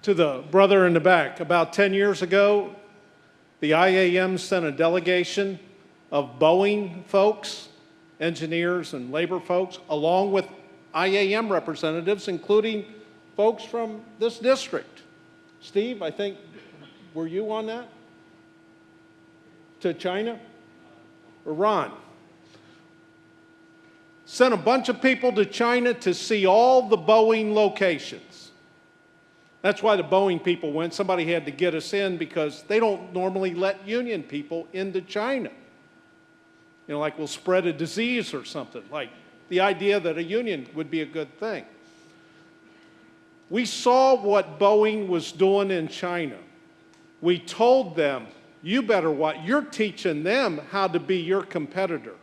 To the brother in the back, about 10 years ago, the IAM sent a delegation of Boeing folks, engineers and labor folks, along with IAM representatives, including folks from this district. Steve, I think, were you on that? To China? Iran. Sent a bunch of people to China to see all the Boeing locations. That's why the Boeing people went. Somebody had to get us in because they don't normally let union people into China. You know, like we'll spread a disease or something, like the idea that a union would be a good thing. We saw what Boeing was doing in China. We told them, you better watch, you're teaching them how to be your competitor.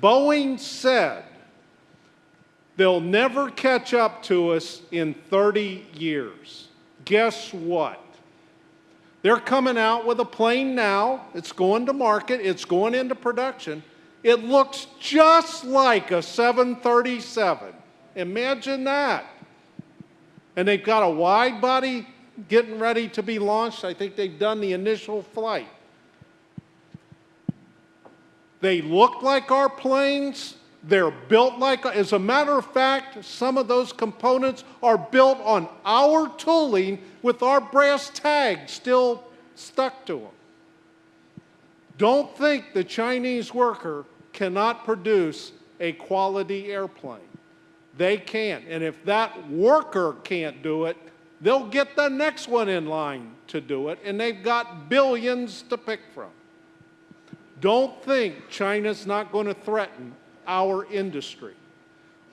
Boeing said, they'll never catch up to us in 30 years. Guess what? They're coming out with a plane now. It's going to market. It's going into production. It looks just like a 737. Imagine that. And they've got a wide body getting ready to be launched. I think they've done the initial flight. They look like our planes. They're built like, as a matter of fact, some of those components are built on our tooling with our brass tag still stuck to them. Don't think the Chinese worker cannot produce a quality airplane. They can. And if that worker can't do it, they'll get the next one in line to do it, and they've got billions to pick from. Don't think China's not going to threaten our industry.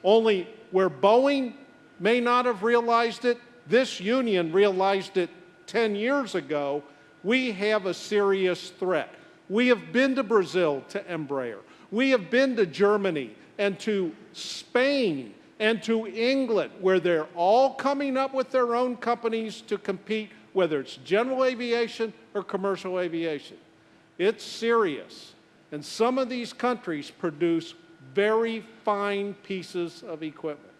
Only where Boeing may not have realized it, this union realized it 10 years ago, we have a serious threat. We have been to Brazil to Embraer. We have been to Germany and to Spain and to England, where they're all coming up with their own companies to compete, whether it's general aviation or commercial aviation. It's serious. And some of these countries produce very fine pieces of equipment.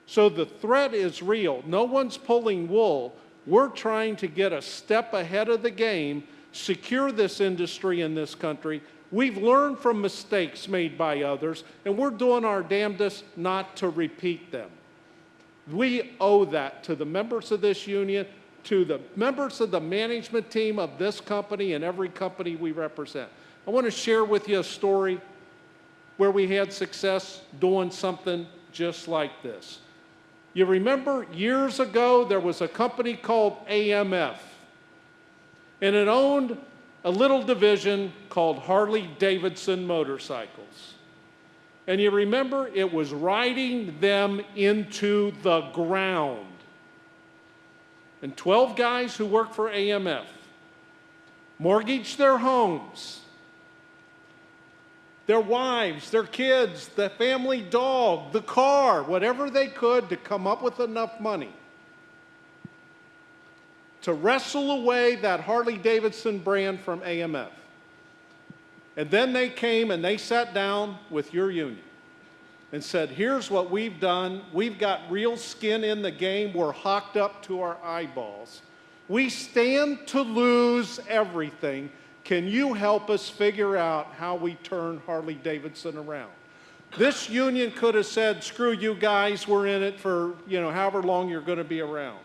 So the threat is real. No one's pulling wool. We're trying to get a step ahead of the game, secure this industry in this country. We've learned from mistakes made by others, and we're doing our damnedest not to repeat them. We owe that to the members of this union, to the members of the management team of this company and every company we represent. I want to share with you a story where we had success doing something just like this. You remember years ago there was a company called AMF, and it owned a little division called Harley-Davidson Motorcycles. And you remember it was riding them into the ground. And 12 guys who worked for AMF mortgaged their homes, their wives, their kids, the family dog, the car, whatever they could to come up with enough money to wrestle away that Harley-Davidson brand from AMF. And then they came and they sat down with your union and said, here's what we've done. We've got real skin in the game. We're hocked up to our eyeballs. We stand to lose everything. Can you help us figure out how we turn Harley-Davidson around? This union could have said, screw you guys, we're in it for, however long you're going to be around.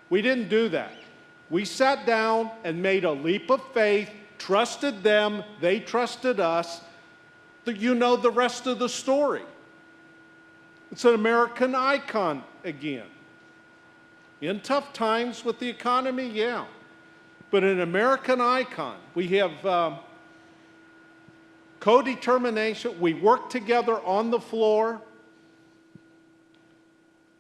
We didn't do that. We sat down and made a leap of faith, trusted them, they trusted us. You know the rest of the story. It's an American icon again. In tough times with the economy, yeah. But an American icon. We have co-determination. We work together on the floor.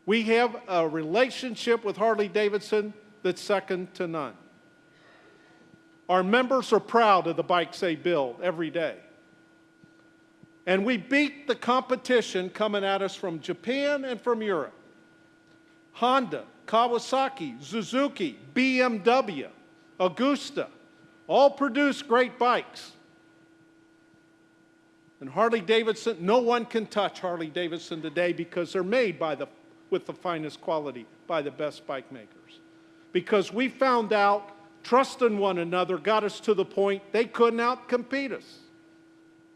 We have a relationship with Harley-Davidson that's second to none. Our members are proud of the bikes they build every day. And we beat the competition coming at us from Japan and from Europe. Honda, Kawasaki, Suzuki, BMW, Augusta, all produce great bikes. And Harley-Davidson, no one can touch Harley-Davidson today because they're made by with the finest quality by the best bike makers. Because we found out trusting one another got us to the point they couldn't outcompete us.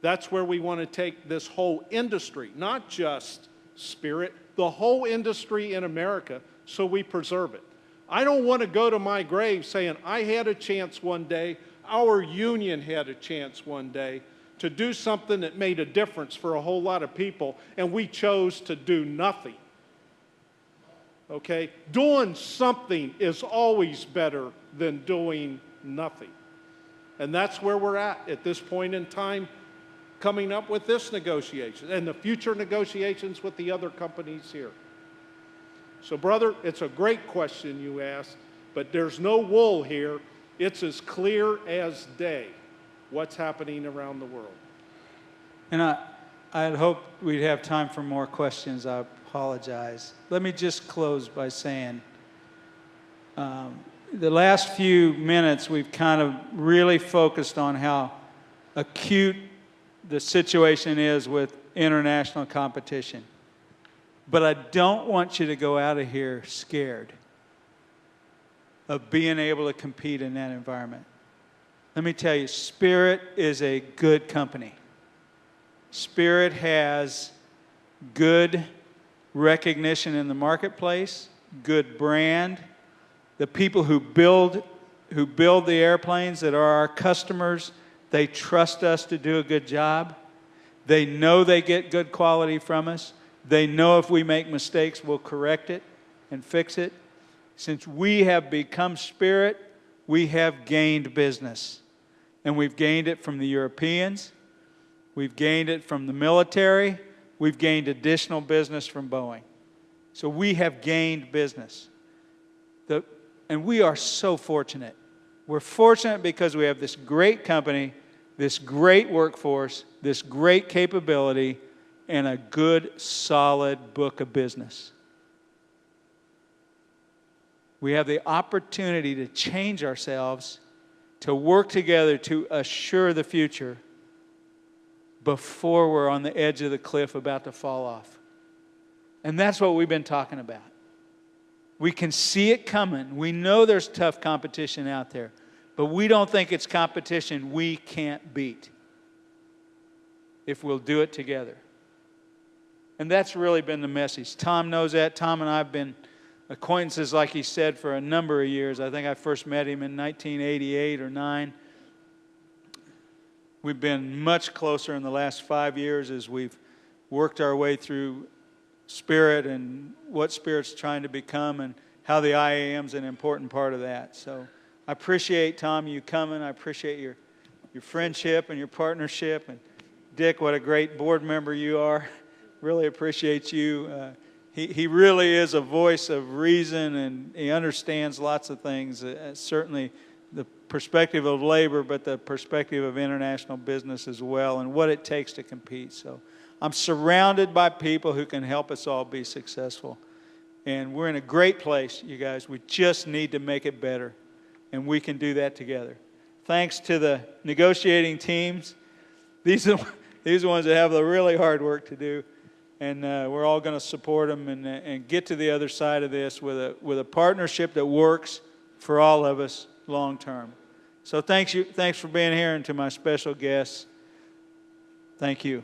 That's where we want to take this whole industry, not just Spirit, the whole industry in America, so we preserve it. I don't want to go to my grave saying, I had a chance one day, our union had a chance one day to do something that made a difference for a whole lot of people, and we chose to do nothing. Okay? Doing something is always better than doing nothing. And that's where we're at this point in time, coming up with this negotiation and the future negotiations with the other companies here. So, brother, it's a great question you asked, but there's no wool here. It's as clear as day what's happening around the world. And I had hoped we'd have time for more questions. I apologize. Let me just close by saying the last few minutes we've kind of really focused on how acute the situation is with international competition. But I don't want you to go out of here scared of being able to compete in that environment. Let me tell you, Spirit is a good company. Spirit has good recognition in the marketplace, good brand. The people who build the airplanes that are our customers, they trust us to do a good job. They know they get good quality from us. They know if we make mistakes, we'll correct it and fix it. Since we have become Spirit, we have gained business. And we've gained it from the Europeans. We've gained it from the military. We've gained additional business from Boeing. So we have gained business. And we are so fortunate. We're fortunate because we have this great company, this great workforce, this great capability, and a good, solid book of business. We have the opportunity to change ourselves, to work together to assure the future before we're on the edge of the cliff about to fall off. And that's what we've been talking about. We can see it coming. We know there's tough competition out there, but we don't think it's competition we can't beat if we'll do it together. And that's really been the message. Tom knows that. Tom and I have been acquaintances, like he said, for a number of years. I think I first met him in 1988 or 9. We've been much closer in the last 5 years as we've worked our way through Spirit and what Spirit's trying to become and how the IAM's an important part of that. So I appreciate, Tom, you coming. I appreciate your friendship and your partnership. And Dick, what a great board member you are. Really appreciate you. He really is a voice of reason, and he understands lots of things, certainly the perspective of labor, but the perspective of international business as well, and what it takes to compete. So I'm surrounded by people who can help us all be successful. And we're in a great place, you guys. We just need to make it better, and we can do that together. Thanks to the negotiating teams. These are the ones that have the really hard work to do. And we're all going to support them and get to the other side of this with a partnership that works for all of us long term. So thanks for being here, and to my special guests, thank you.